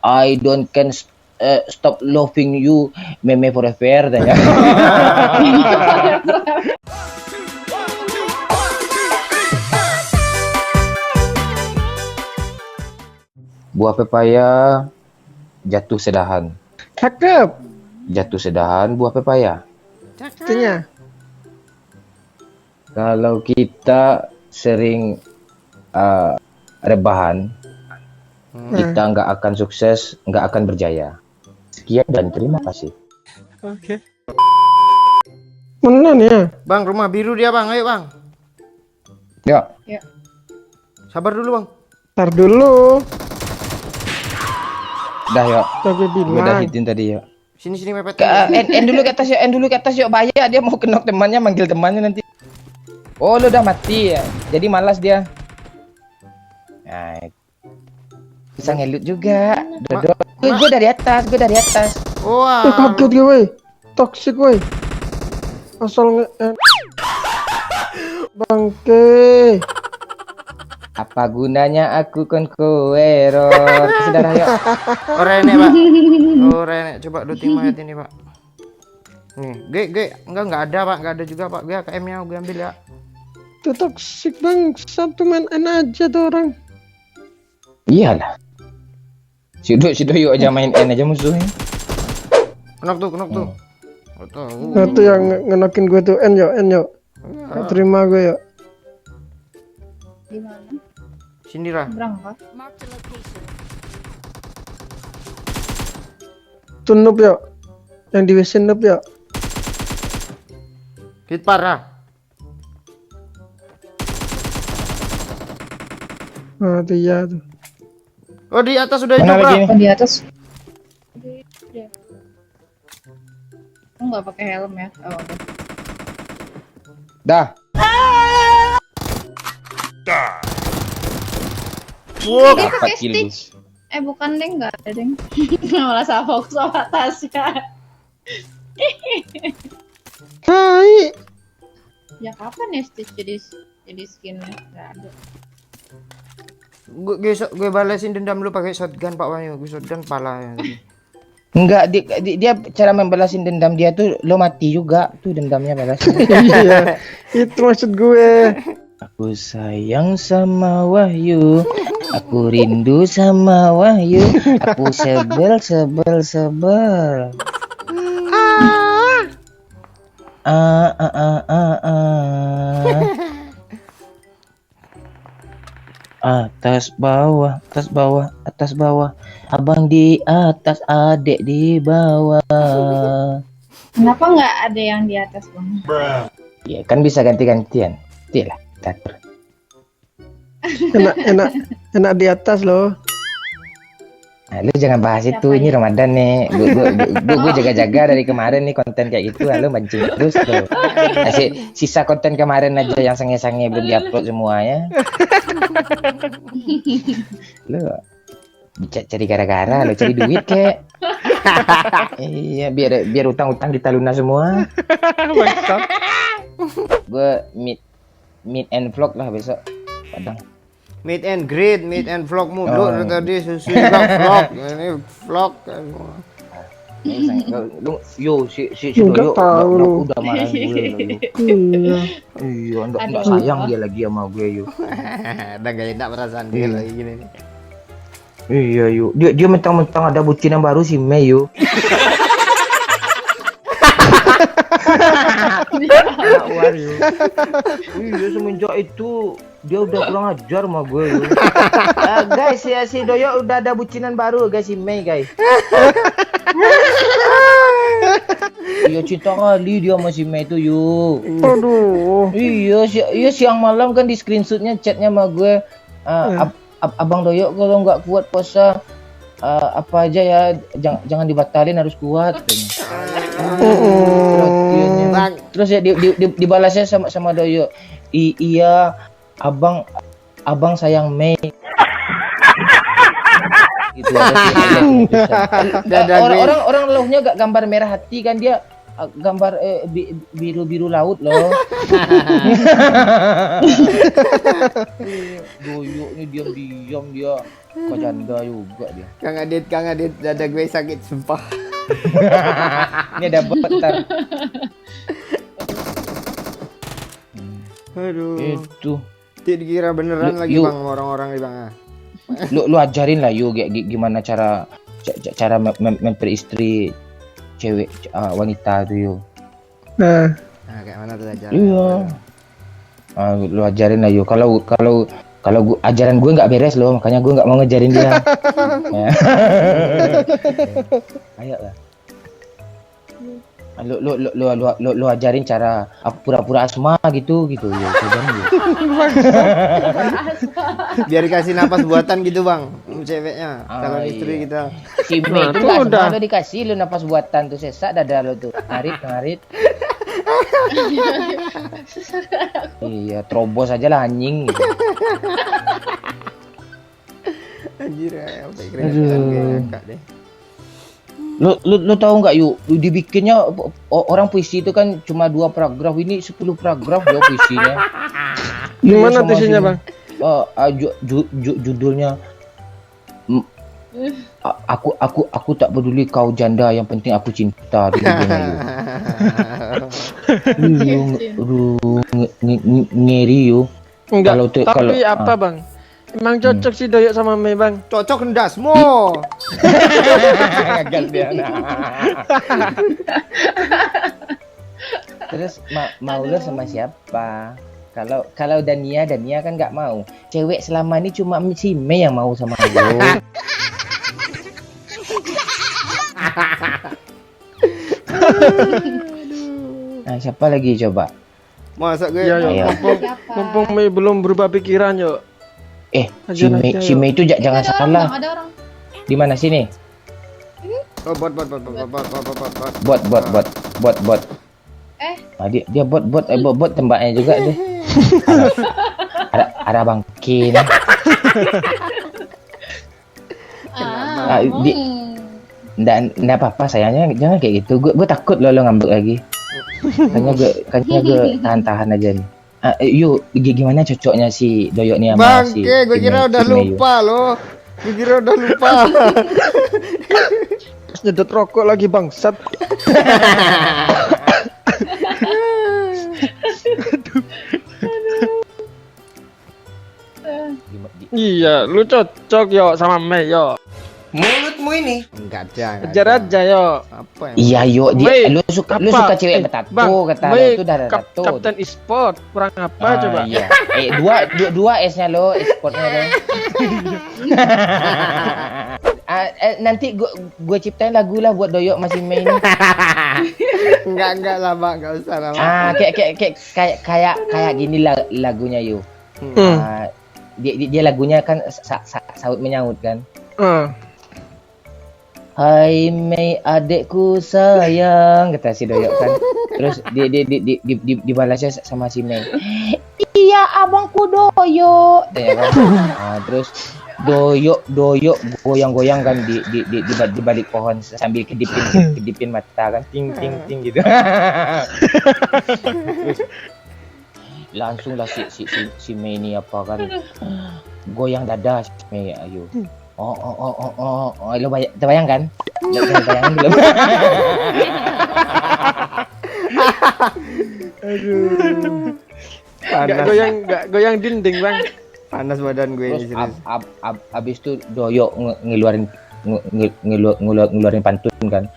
I don't can stop loving you meme forever dah ya. Buah pepaya jatuh sedahan. Cakep. Jatuh sedahan buah pepaya. Artinya. Kalau kita sering rebahan, kita nggak akan sukses, nggak akan berjaya. Sekian dan terima kasih. Oke. Mana ya? Bang, rumah biru dia bang, ayo bang. Ya. Sabar dulu bang. Ntar dulu. Dah ya. Tapi Gue udah bilang. hitin tadi ya. Sini mepet. End dulu ke atas yuk, end dulu ke atas yuk. Bahaya dia mau kenok temannya, manggil temannya nanti. Oh, lu udah mati ya. Jadi malas dia. Nah, bisa ngelut juga. Dodot. Gue dari atas, gue dari atas. Wah. Kaget gue, wey. Toxic, wey. Asal bangke. Apa gunanya aku kon error. Saudara yuk. Oh Rene pak. Oh Rene, coba looting mayat ini pak. Nih, enggak ada pak, enggak ada juga pak. Gue AKM-nya gue ambil ya. Itu toxic bang. Satu main aja tuh orang. Iyalah. Si Doyo aja main N aja musuhnya. Kenok tuh. Nggak tahu. Itu yang ngenokin gue tuh N yuk. Gak terima gue yuk. Di mana? Sini Ra. Berangkat. Tuh noob yuk. Yang di WC noob yuk. Hit parah. Nah itu ya tuh. Oh di atas udah Mana hidup lagi Ra. nih? Oh, di atas. Aku nggak pakai helm ya. Oh, udah. Dah. Wow. Dia pakai 4 kill. Stitch. Bukan deng, nggak ada deng. Malah sama sama Tasya. Hai. Ya kapan ya Stitch jadi skinnya? Nggak ada. Gue balesin dendam lu pakai shotgun Pak Wahyu. Gue shotgun pala ya. Enggak, dia cara membalasin dendam dia tuh lo mati juga tuh dendamnya balas. Iya. Itu maksud gue. Aku sayang sama Wahyu, aku rindu sama Wahyu, aku sebel. Atas bawah, abang di atas, adek di bawah. Kenapa nggak ada yang di atas bang? Ya kan bisa ganti-gantian. Tidak lah, catur. Enak di atas loh. Nah, lu jangan bahas itu, Siapa ini ya? Ramadan nih. Gue jaga-jaga dari kemarin nih konten kayak gitu, lu mancing terus tuh. Masih sisa konten kemarin aja yang sange-sange belum diupload semuanya. Lu cari gara-gara, lu cari duit kek. Iya, biar utang-utang kita lunas semua. Gue meet and vlog lah besok. Padang. Meet and greet, meet and vlog mulu tadi susu juga vlog. Ini vlog. Yo si Nggak Doyo tahu lu. udah marah gue lu. Iya. Iya, enggak Aduh. sayang dia lagi sama gue yo. Udah gak enak perasaan dia lagi gini nih. Iya yo. Dia mentang-mentang ada bucin yang baru si Mei yo. Iya semenjak itu dia udah kurang ajar sama gue yo. Guys ya si Doyo udah ada bucinan baru guys si Mei guys. Iya cinta kali dia sama si Mei itu yo. Aduh. Iya siang malam kan di screenshotnya chatnya sama gue. Abang Doyo kalau nggak kuat puasa apa aja ya jangan dibatalin harus kuat. Terus ya dibalasnya sama Doyo. Iya abang sayang Mei. Gitu orang love-nya gak gambar merah hati kan dia gambar biru-biru laut loh. Doyok ni diam-diam dia. Kau janda juga dia. Kang Adit, dada gue sakit sumpah. Ini ada bot ntar. Aduh. Itu. Tidak dikira beneran lagi Yuk. bang sama orang-orang nih bang. Lu ajarin lah yuk gimana cara memperistri cewek wanita tuh yuk. Nah, Nah kayak mana tuh aja? Iya. Lu ajarin lah yuk. Kalau ajaran gue nggak beres loh, makanya gue nggak mau ngejarin dia. Ya. Ayo lah. Lu ajarin cara pura-pura asma gitu ya. Ajarin dia. Biar dikasih napas buatan gitu bang, ceweknya. Kalau istri iya. kita. Si Mei itu Tuh nggak udah. asma lo dikasih lu napas buatan tuh sesak dada lo tuh. Ngarit. Iya, terobos aja lah anjing. Gitu. Anjir ya, sampai keringetan gue ngakak deh. Lu tahu nggak yuk, dibikinnya orang puisi itu kan cuma 2 paragraf, ini 10 paragraf ya puisinya. gimana Sama tulisannya sini. bang? Judulnya aku tak peduli kau janda, yang penting aku cinta. Ngeri yuk. Enggak. Kalau tuh- Tapi kalau- apa bang? Emang cocok sih Doyok sama Mei bang? Cocok rendasmu. Gagal dia. Terus mau lu sama siapa? Kalau Dania kan nggak mau. Cewek selama ini cuma si Mei yang mau sama lu. Nah, siapa lagi coba? Masa gue? Iya yuk. Ayo. Mumpung Mei belum berubah pikiran yuk. Si Mei itu jangan salah. Ada orang. Di mana sini? Oh bot. Bot. Dia bot tembaknya juga deh. Ada bangkin. Nggak apa-apa sayangnya, jangan kayak gitu. Gue takut lo ngambek lagi. Kayaknya gue tahan aja nih. Yuk, gimana cocoknya si Doyok nih sama Bang, si gue kira udah si Mei, yuk? lupa loh. Gue kira udah lupa. Nyedot rokok lagi bangsat. Iya, lu cocok yo sama Mei yo. Mulutmu ini. Enggak ada. Kejar aja yo. Apa yang? Iya yuk, Mei, lu suka cewek bertato Bang, kata lo Mei, itu darah tato. Kapten e-sport kurang apa coba? Iya. Dua S-nya lo, e-sportnya lo. Nanti gue ciptain lagu lah buat Doyok masih Mei ini. Enggak lah, Bang. Enggak usah lah. Kayak gini lagunya yuk. Dia lagunya kan saut menyaut kan. Hai Mei adekku sayang, kata si Doyok kan. Terus dibalasnya sama si Mei. Iya abangku Doyok. Ya kan? Terus Doyok goyang-goyang kan di balik pohon sambil kedipin mata kan, ting gitu. Terus langsung lah si Mei ini apa kan goyang dada si Mei, ayo. Lo terbayang kan? Bayangin belum? Aduh. Gak goyang dinding bang. Panas badan gue ini Terus serius. abis itu Doyok ngeluarin pantun kan.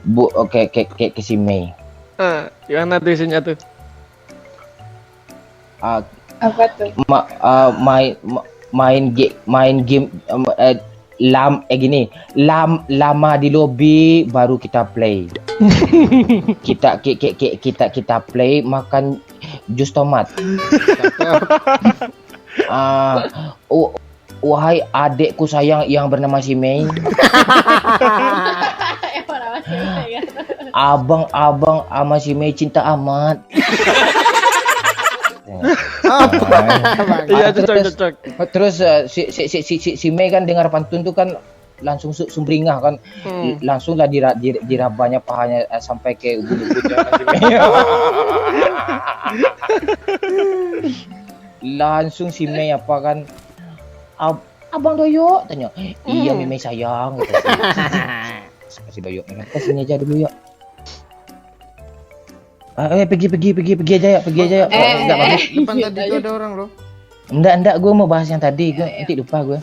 Bu, oke ke si Mei. Gimana tuh isinya tuh? Apa tuh? Main game lama di lobby baru kita play. kita play makan jus tomat. Wahai adekku sayang yang bernama si Mei. Abang sama si Mei cinta amat. Iya cocok. Terus si Mei kan dengar pantun tuh kan langsung sumringah kan. Langsung lah dirabanya pahanya sampai ke ubun-ubunnya kan si Mei. Langsung si Mei apa kan, Abang Doyo tanya, iya Mei sayang gitu. Si Doyo, kita sini aja dulu ya. Pergi aja ya. Enggak bagus. Depan tadi tuh ada orang loh. Enggak, gue mau bahas yang tadi, gue nanti lupa gue.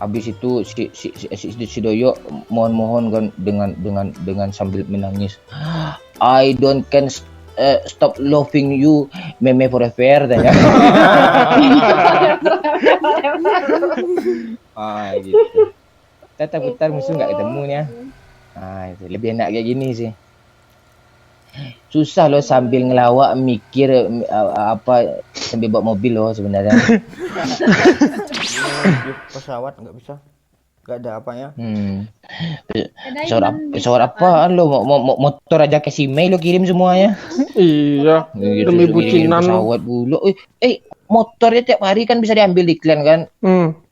Abis itu si Doyo mohon kan dengan sambil menangis. I don't can stop loving you, meme forever tanya. Gitu. Kita putar musuh nggak ketemu ya. Itu lebih enak kayak gini sih. Susah loh sambil ngelawak mikir apa sambil bawa mobil loh sebenarnya. Pesawat nggak bisa, nggak ada apanya. Pesawat apa lo motor aja ke si Mei lo kirim semuanya. Iya. Demi bucinan lo. Pesawat dulu. Motornya tiap hari kan bisa diambil di klan kan.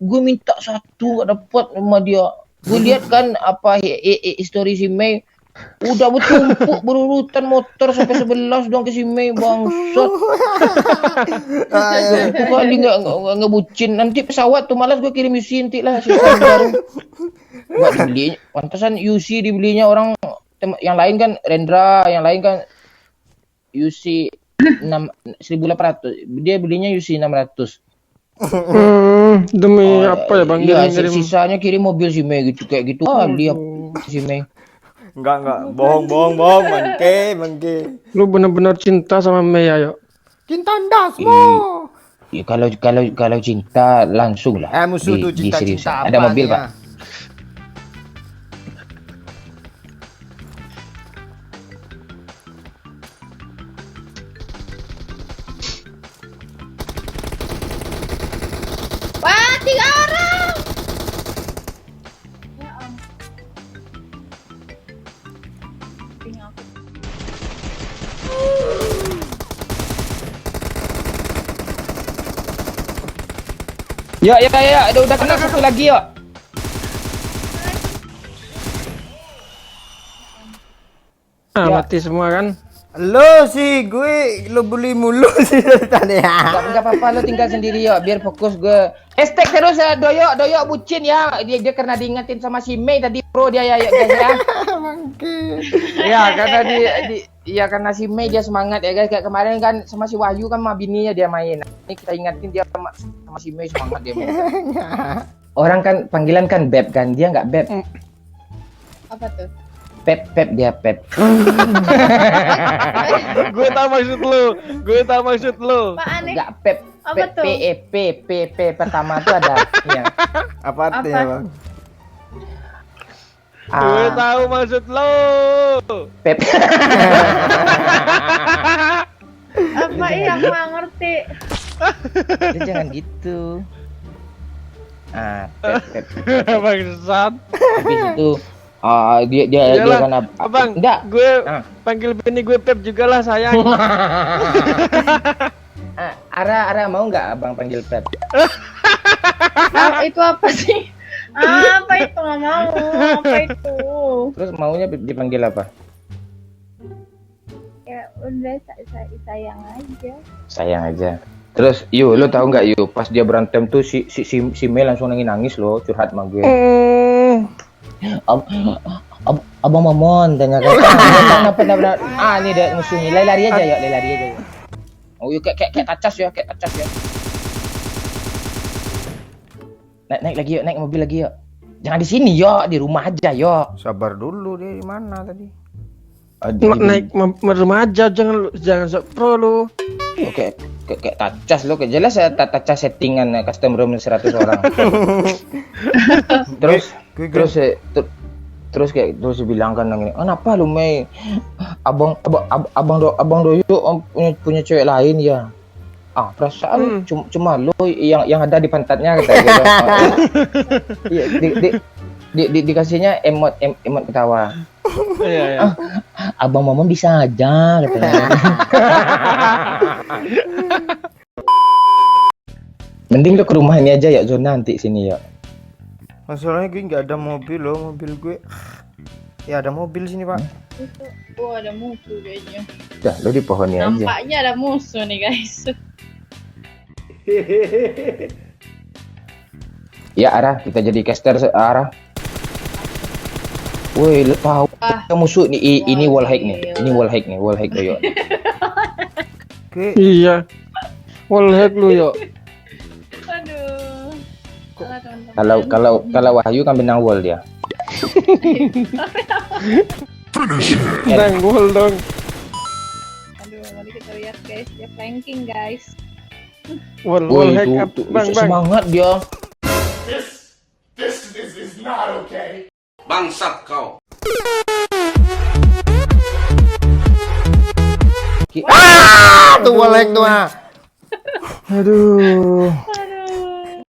Gue minta satu nggak dapat sama dia. Gue lihat kan apa histori si Mei. Udah bertumpuk berurutan motor sampai 11 dong ke si Mei bangsat. Kali nggak bucin. Nanti pesawat tuh malas gue kirim UC nanti lah sistem baru. Gak dibeli. Pantasan UC dibelinya orang yang lain kan Rendra, yang lain kan UC 1.800. Dia belinya UC 600. Demi apa ya Bang? Iya, sisanya kirim mobil si Mei gitu kayak gitu. Lihat si Mei. Enggak, bohong, mangke. Lu bener-bener cinta sama Mei ayo. Cinta dasmu. Ya, kalau cinta langsung lah. Musuh tuh cinta ada mobil Pak. Wah, 3 orang. Ya, udah kena satu lagi ya. Mati semua kan? Lo sih gue lo beli mulu sih dari tadi. Enggak apa-apa lo tinggal sendiri ya, biar fokus gue. Hashtag terus Doyo bucin ya. Dia karena diingetin sama si Mei tadi pro dia ya guys ya. Mangke. Iya, karena karena si Mei dia semangat ya guys. Kayak kemarin kan sama si Wahyu kan sama bininya dia main. Nah, ini kita ingatin dia sama si Mei semangat dia main. Orang kan panggilan kan Beb kan, dia nggak Beb. Apa tuh? Pep dia Pep. Gue tahu maksud lu. Apaan nih? Enggak Pep. Apa tuh? P pertama tuh ada ya. Apa artinya, Bang? Gue tahu maksud lu. Pep. Apa aku nggak ngerti. Dia jangan gitu. Pep. Bangsat. Habis itu dia kan Abang, enggak. gue panggil bini gue Pep juga lah sayang. Ara mau nggak abang panggil Pep? Itu apa sih? Apa itu nggak mau? Apa itu? Terus maunya dipanggil apa? Ya udah sayang aja. Sayang aja. Terus lo tahu nggak pas dia berantem tuh si Mei langsung nangis lo, curhat sama gue. Abang Mamon tanya kan. Kenapa? Ini dia musuhnya. Lari aja ya. Oh, yuk kayak tacas ya. Naik lagi yuk, naik mobil lagi yuk. Jangan di sini yuk, di rumah aja yuk. Sabar dulu, dia di mana tadi? Naik remaja, jangan sok pro lu. Oke, kayak tacas lo, kayak jelas ya tacas settingan custom room 100 orang. Terus bilang kan gini, kenapa lu Mei? Abang Doyo punya cewek lain ya? Perasaan cuma lo yang ada di pantatnya kata gitu. Iya, dikasihnya emot ketawa. Iya. Abang Mamon bisa aja katanya. Mending lo ke rumah ini aja ya, zona nanti sini ya. Masalahnya gue nggak ada mobil loh, mobil gue. Ya ada mobil sini pak. Oh, ada musuh kayaknya. Dah, lu di pohonnya aja. Nampaknya ada musuh nih guys. Ya Ara, kita jadi caster Ara. Woi, lu tahu musuh ini wall hack nih. Ini wall hack nih, wall hack tuh yuk. Oke. Iya. Wall hack lu yo. Aduh. Salah, teman-teman. Kalau Wahyu kan benang wall dia. Bang wall dong. Aduh, mari kita lihat guys, dia flanking guys. Wall Woi, hack up. Bang bang. semangat dia. Bangsat kau. Tuh like tuh. Aduh.